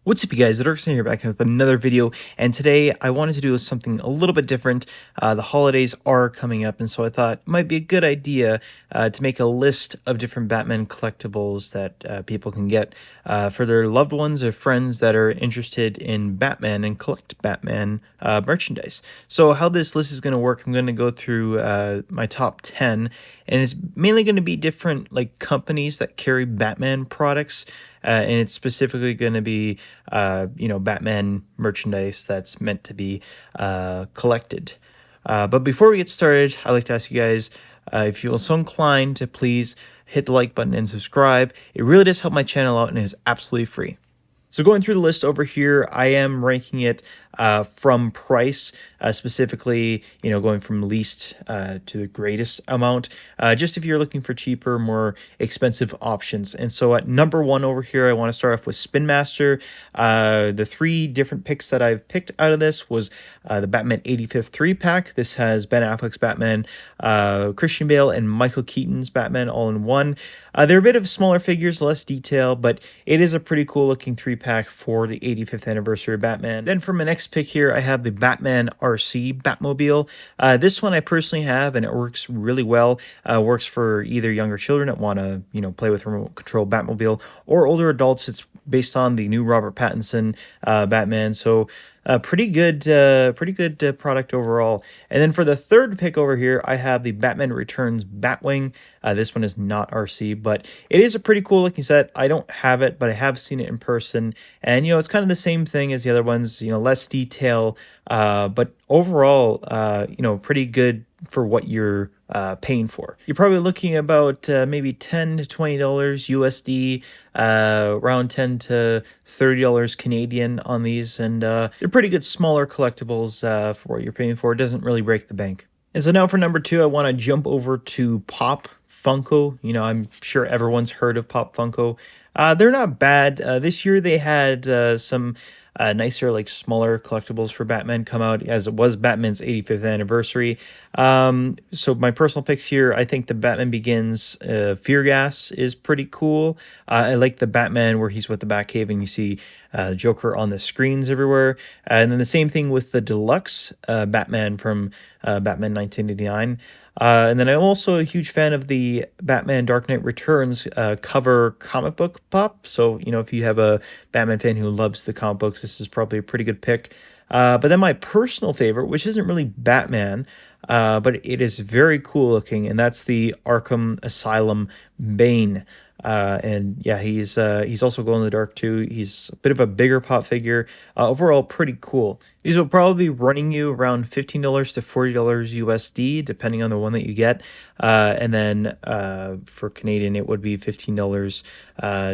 What's up, you guys? The Darkson here, back with another video, and today I wanted to do something a little bit different. The holidays are coming up, and so I thought it might be a good idea to make a list of different Batman collectibles that people can get for their loved ones or friends that are interested in Batman and collect Batman merchandise. So how this list is going to work, I'm going to go through my top 10, and it's mainly going to be different like companies that carry Batman products. And it's specifically going to be, Batman merchandise that's meant to be collected. But before we get started, I'd like to ask you guys if you feel so inclined to please hit the like button and subscribe. It really does help my channel out and is absolutely free. So going through the list over here, I am ranking it from price, specifically, going from least to the greatest amount, just if you're looking for cheaper, more expensive options. And so at number one over here, I want to start off with Spin Master. The three different picks that I've picked out of this was the Batman 85th 3-pack. This has Ben Affleck's Batman, Christian Bale, and Michael Keaton's Batman all in one. They're a bit of smaller figures, less detail, but it is a pretty cool looking 3-pack for the 85th anniversary of Batman. Then for my next pick here, I have the Batman RC Batmobile. This one I personally have, and it works really well. Works for either younger children that want to, play with remote control Batmobile, or older adults. It's based on the new Robert Pattinson Batman. So pretty good product overall. And then for the third pick over here, I have the Batman Returns Batwing. This one is not RC, but it is a pretty cool looking set. I don't have it, but I have seen it in person. And, it's kind of the same thing as the other ones, less detail, but overall, pretty good for what you're paying for. You're probably looking about maybe $10 to $20 USD, around $10 to $30 Canadian on these, and they're pretty good smaller collectibles for what you're paying for. It doesn't really break the bank. And so now for number two, I want to jump over to Pop Funko. I'm sure everyone's heard of Pop Funko. They're not bad. This year they had some nicer, like smaller collectibles for Batman come out, as it was Batman's 85th anniversary. So my personal picks here, I think the Batman Begins Fear Gas is pretty cool. I like the Batman where he's with the Batcave and you see Joker on the screens everywhere. And then the same thing with the deluxe Batman from Batman 1989. And then I'm also a huge fan of the Batman Dark Knight Returns cover comic book pop. So, if you have a Batman fan who loves the comic books, this is probably a pretty good pick. But then my personal favorite, which isn't really Batman, but it is very cool looking, and that's the Arkham Asylum Bane. And yeah, he's also glow in the dark too. He's a bit of a bigger pop figure. Overall, pretty cool. These will probably be running you around $15 to $40 USD, depending on the one that you get. And then for Canadian, it would be $15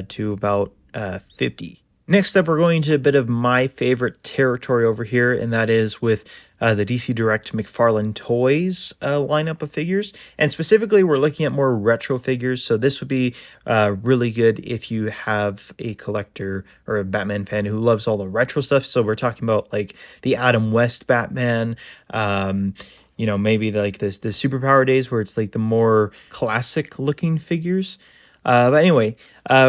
to about $50. Next up, we're going to a bit of my favorite territory over here, and that is with the DC Direct McFarlane Toys lineup of figures. And specifically, we're looking at more retro figures, so this would be really good if you have a collector or a Batman fan who loves all the retro stuff. So we're talking about like the Adam West Batman, maybe like the Superpower days where it's like the more classic looking figures. But anyway,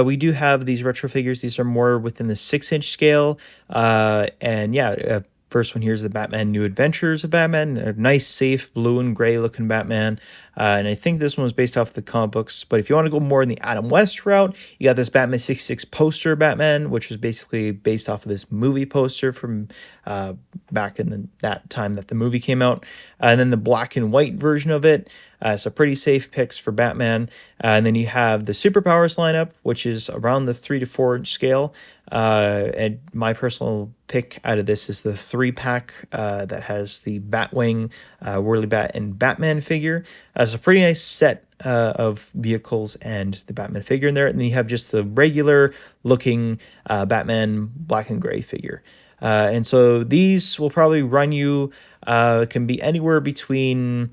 we do have these retro figures. These are more within the 6-inch scale. And yeah, first one here is the Batman New Adventures of Batman. A nice, safe, blue and gray looking Batman. And I think this one was based off the comic books. But if you want to go more in the Adam West route, you got this Batman 66 poster Batman, which was basically based off of this movie poster from back in that time that the movie came out. And then the black and white version of it. So pretty safe picks for Batman. And then you have the Superpowers lineup, which is around the 3 to 4-inch scale. And my personal pick out of this is the 3-pack that has the Batwing, Whirly Bat, and Batman figure. It's a pretty nice set of vehicles and the Batman figure in there. And then you have just the regular looking Batman black and gray figure. And so these will probably run you, can be anywhere between,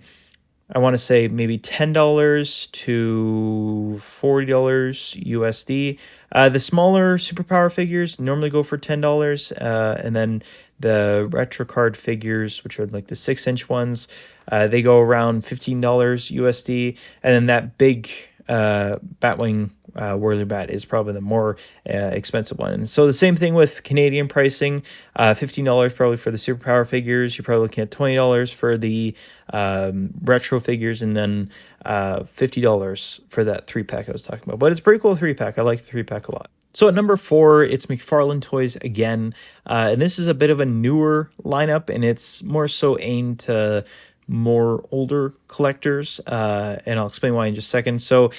I want to say maybe $10 to $40 USD. The smaller superpower figures normally go for $10, and then the retro card figures, which are like the 6-inch ones, they go around $15 USD, and then that big Batwing Whirly Bat is probably the more expensive one. And so the same thing with Canadian pricing, $15 probably for the superpower figures. You're probably looking at $20 for the retro figures, and then $50 for that 3-pack I was talking about. But it's a pretty cool 3-pack. I like the 3-pack a lot. So at number 4, it's McFarlane Toys again. And this is a bit of a newer lineup, and it's more so aimed to more older collectors, and I'll explain why in just a second. So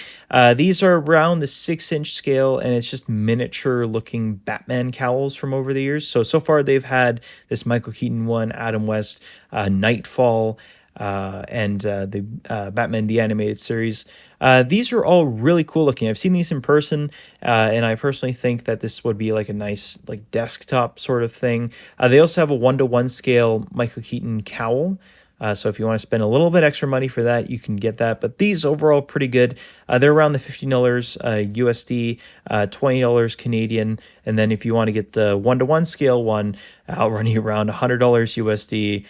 these are around the 6-inch scale, and it's just miniature looking Batman cowls from over the years. So far they've had this Michael Keaton one, Adam West, Nightfall, and the Batman the Animated Series. These are all really cool looking. I've seen these in person, and I personally think that this would be like a nice like desktop sort of thing. They also have a 1-to-1 scale Michael Keaton cowl. So if you want to spend a little bit extra money for that, you can get that. But these overall pretty good. They're around the $15 USD, $20 Canadian. And then if you want to get the 1-to-1 scale one, I'll run you around $100 USD,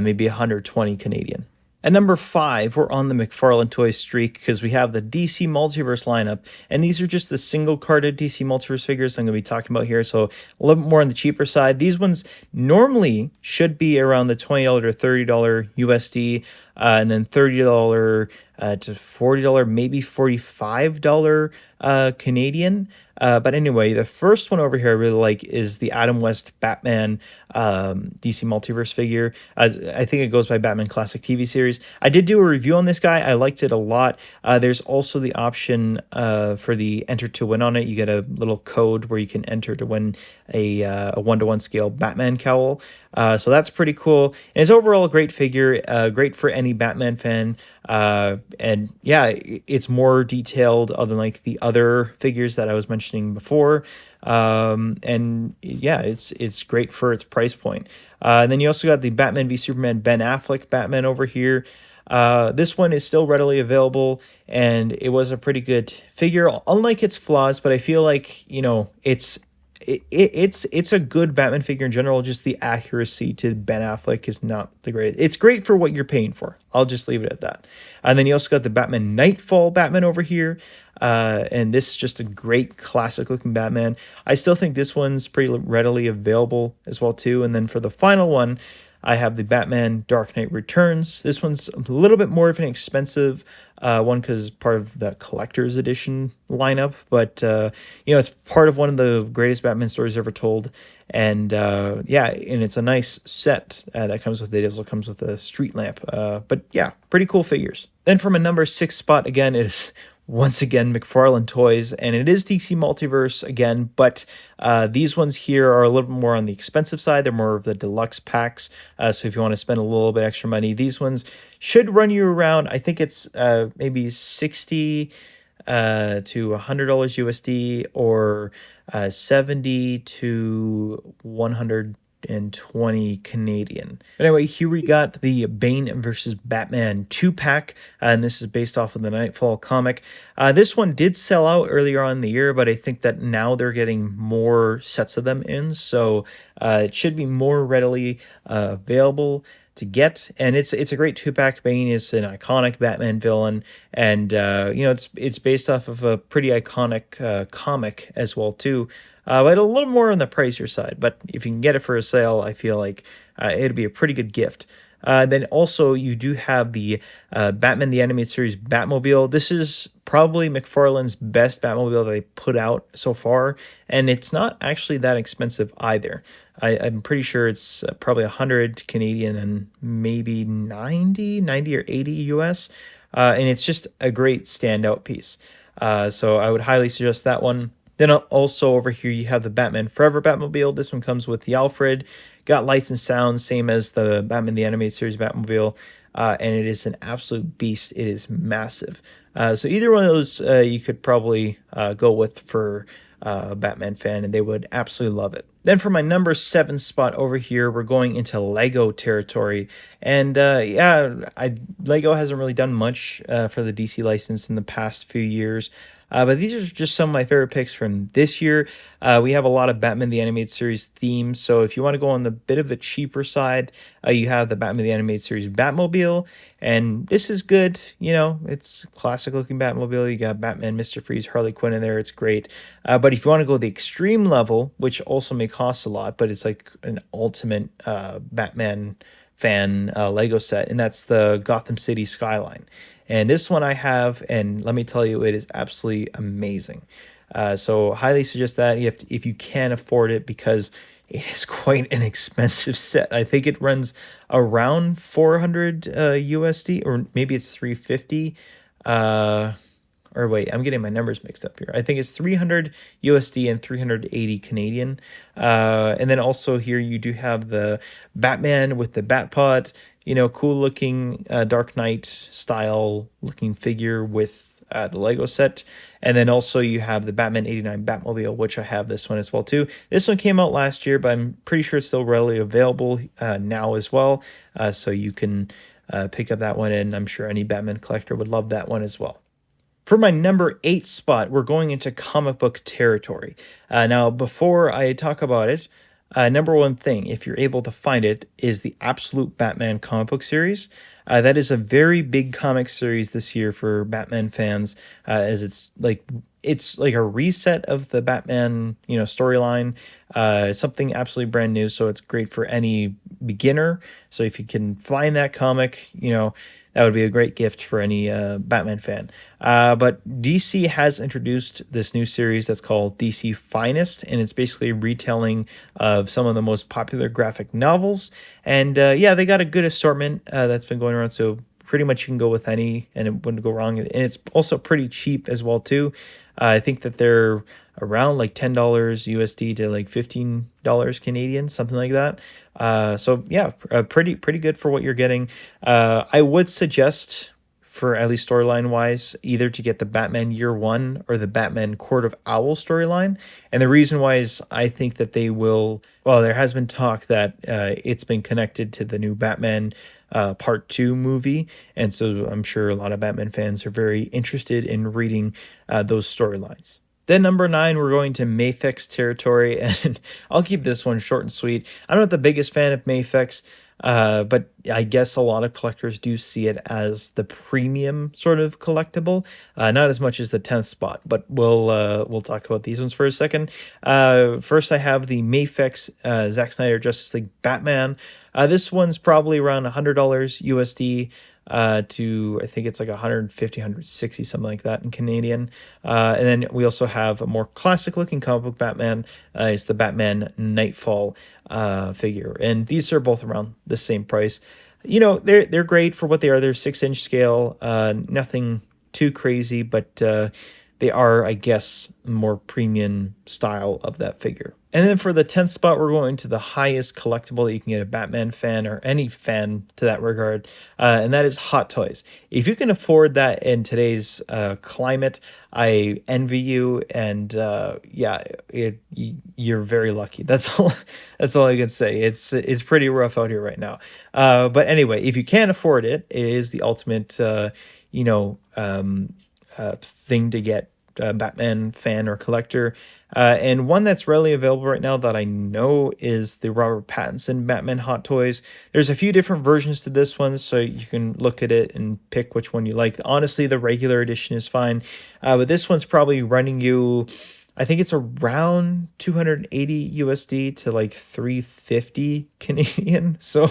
maybe 120 Canadian. At number 5, we're on the McFarlane Toys streak because we have the DC Multiverse lineup, and these are just the single-carded DC Multiverse figures I'm going to be talking about here, so a little bit more on the cheaper side. These ones normally should be around the $20 to $30 USD, and then $30 to $40, maybe $45 Canadian. But anyway, the first one over here I really like is the Adam West Batman DC Multiverse figure. I think it goes by Batman Classic TV Series. I did do a review on this guy. I liked it a lot. There's also the option for the enter to win on it. You get a little code where you can enter to win a 1-to-1 scale Batman cowl. So that's pretty cool. And it's overall a great figure, great for any Batman fan. And yeah, it's more detailed than like the other figures that I was mentioning before. And yeah, it's great for its price point. And then you also got the Batman v Superman Ben Affleck Batman over here. This one is still readily available, and it was a pretty good figure, unlike its flaws, but I feel like, you know, it's a good Batman figure in general. Just the accuracy to Ben Affleck is not the greatest. It's great for what you're paying for. I'll just leave it at that. And then you also got the Batman Nightfall Batman over here. And this is just a great classic looking Batman. I still think this one's pretty readily available as well too. And then for the final one, I have the Batman Dark Knight Returns. This one's a little bit more of an expensive one because part of the collector's edition lineup, but you know, it's part of one of the greatest Batman stories ever told. And yeah, and it's a nice set that comes with it. It also comes with a street lamp. But yeah, pretty cool figures. Then from a number 6 spot, again, it is once again McFarlane Toys, and it is DC Multiverse again, but these ones here are a little bit more on the expensive side. They're more of the deluxe packs, so if you want to spend a little bit extra money, these ones should run you around, I think it's maybe $60 to $100 USD, or 70 to 120 Canadian. But anyway, here we got the Bane versus Batman 2-pack, and this is based off of the Nightfall comic. This one did sell out earlier on in the year, but I think that now they're getting more sets of them in, so it should be more readily available to get. And it's a great 2-pack. Bane is an iconic Batman villain, and you know, it's based off of a pretty iconic comic as well too. But a little more on the pricier side. But if you can get it for a sale, I feel like it'd be a pretty good gift. Then also you do have the Batman the Animated Series Batmobile. This is probably McFarlane's best Batmobile that they put out so far, and it's not actually that expensive either. I'm pretty sure it's probably 100 Canadian and maybe 90 or 80 US, and it's just a great standout piece. So I would highly suggest that one. Then also over here you have the Batman Forever Batmobile. This one comes with the Alfred, got lights and sounds, same as the Batman the Animated Series Batmobile, and it is an absolute beast. It is massive. So either one of those you could probably go with for a Batman fan, and they would absolutely love it. Then for my number 7 spot over here, we're going into Lego territory. And yeah, Lego hasn't really done much for the DC license in the past few years. But these are just some of my favorite picks from this year. We have a lot of Batman the Animated Series themes. So if you want to go on the bit of the cheaper side, you have the Batman the Animated Series Batmobile. And this is good. You know, it's classic looking Batmobile. You got Batman, Mr. Freeze, Harley Quinn in there. It's great. But if you want to go the extreme level, which also may cost a lot, but it's like an ultimate Batman fan Lego set, and that's the Gotham City skyline. And this one I have, and let me tell you, it is absolutely amazing. So highly suggest that if you can afford it, because it is quite an expensive set. I think it runs around 400 USD, or maybe it's 350. Or wait, I'm getting my numbers mixed up here. I think it's 300 USD and 380 Canadian. And then also here you do have the Batman with the Batpod, you know, cool looking Dark Knight style looking figure with the Lego set. And then also you have the Batman 89 Batmobile, which I have this one as well too. This one came out last year, but I'm pretty sure it's still readily available now as well. So you can pick up that one, and I'm sure any Batman collector would love that one as well. For my number 8 spot, we're going into comic book territory. Now, before I talk about it, number one thing, if you're able to find it, is the Absolute Batman comic book series. That is a very big comic series this year for Batman fans, as it's like a reset of the Batman, you know, storyline. Something absolutely brand new, so it's great for any beginner. So if you can find that comic, you know, that would be a great gift for any Batman fan. But DC has introduced this new series that's called DC Finest, and it's basically a retelling of some of the most popular graphic novels. And yeah, they got a good assortment that's been going around, so pretty much you can go with any, and it wouldn't go wrong. And it's also pretty cheap as well too. I think that they're around like $10 USD to like $15 Canadian, something like that. So yeah, pretty good for what you're getting. I would suggest, for at least storyline wise, either to get the Batman Year One or the Batman Court of Owl storyline. And the reason why is I think that they will. Well, there has been talk that it's been connected to the new Batman Part 2 movie, and so I'm sure a lot of Batman fans are very interested in reading those storylines. Then number 9, we're going to Mafex territory, and I'll keep this one short and sweet. I'm not the biggest fan of Mafex, but I guess a lot of collectors do see it as the premium sort of collectible, not as much as the 10th spot. But we'll talk about these ones for a second. First, I have the Mafex Zack Snyder Justice League Batman. This one's probably around $100 USD. To I think it's like 150, 160, something like that in Canadian. And then we also have a more classic looking comic book Batman. It's the Batman Nightfall figure, and these are both around the same price. You know, they're great for what they are. They're 6-inch scale, nothing too crazy, but they are, I guess, more premium style of that figure. And then for the 10th spot, we're going to the highest collectible that you can get a Batman fan or any fan to that regard, and that is Hot Toys. If you can afford that in today's climate, I envy you, and yeah, you're very lucky. That's all. That's all I can say. It's pretty rough out here right now. But anyway, if you can't afford it, it is the ultimate, you know, thing to get. Batman fan or collector, and one that's readily available right now that I know is the Robert Pattinson Batman Hot Toys. There's a few different versions to this one, so you can look at it and pick which one you like. Honestly, the regular edition is fine, but this one's probably running you, I think it's around 280 USD to like 350 Canadian. So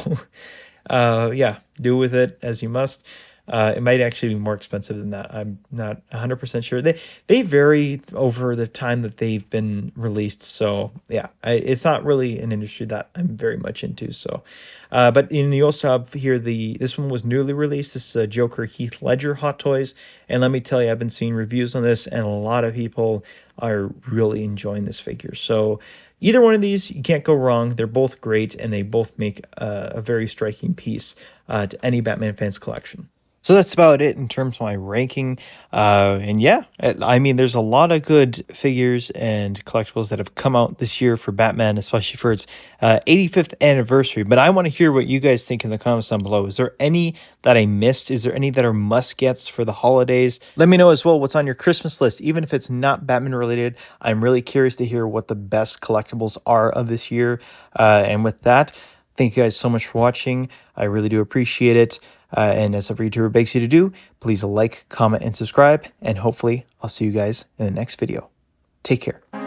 yeah, do with it as you must. It might actually be more expensive than that. I'm not 100% sure. They vary over the time that they've been released. So yeah, it's not really an industry that I'm very much into. So, but you also have here this one was newly released. This is a Joker Heath Ledger Hot Toys, and let me tell you, I've been seeing reviews on this, and a lot of people are really enjoying this figure. So either one of these, you can't go wrong. They're both great, and they both make a very striking piece to any Batman fans collection. So that's about it in terms of my ranking. And yeah, I mean, there's a lot of good figures and collectibles that have come out this year for Batman, especially for its 85th anniversary. But I want to hear what you guys think in the comments down below. Is there any that I missed? Is there any that are must gets for the holidays? Let me know as well what's on your Christmas list, even if it's not Batman related. I'm really curious to hear what the best collectibles are of this year. And with that, thank you guys so much for watching. I really do appreciate it. And as every YouTuber begs you to do, please like, comment, and subscribe. And hopefully, I'll see you guys in the next video. Take care.